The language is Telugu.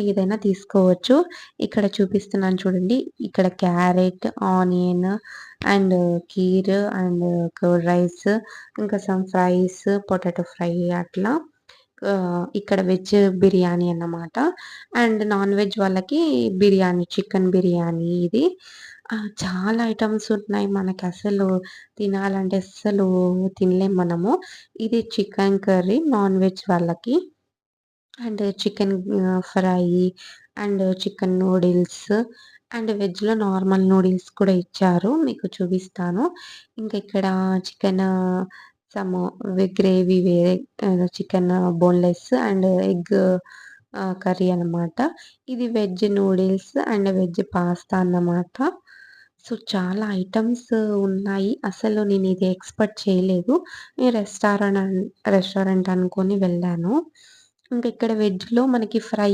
ఏదైనా తీసుకోవచ్చు. ఇక్కడ చూపిస్తున్నాను చూడండి. ఇక్కడ carrot, onion and kheer and curd rice ఇంకా సమ్ ఫ్రైస్, పొటాటో ఫ్రై అట్లా. ఇక్కడ వెజ్ బిర్యానీ అన్నమాట. అండ్ నాన్ వెజ్ వాళ్ళకి బిర్యానీ, చికెన్ బిర్యానీ ఇది. చాలా ఐటెమ్స్ ఉన్నాయి. మనకసలు తినాలంటే అస్సలు తినలేం మనము. ఇది చికెన్ కర్రీ నాన్ వెజ్ వాళ్ళకి. And chicken fry and chicken noodles and వెజ్‌లో నార్మల్ నూడిల్స్ కూడా ఇచ్చారు. మీకు చూపిస్తాను. ఇంకా ఇక్కడ చికెన్ సమ్ గ్రేవీ వేరే chicken boneless and egg curry అనమాట. ఇది veg noodles and veg pasta అన్నమాట. సో, చాలా ఐటెమ్స్ ఉన్నాయి. అసలు నేనిది ఎక్స్‌పెక్ట్ చేయలేదు. నేను రెస్టారెంట్ అనుకోని వెళ్ళాను. ఇంక ఇక్కడ వెజ్‌లో మనకి ఫ్రై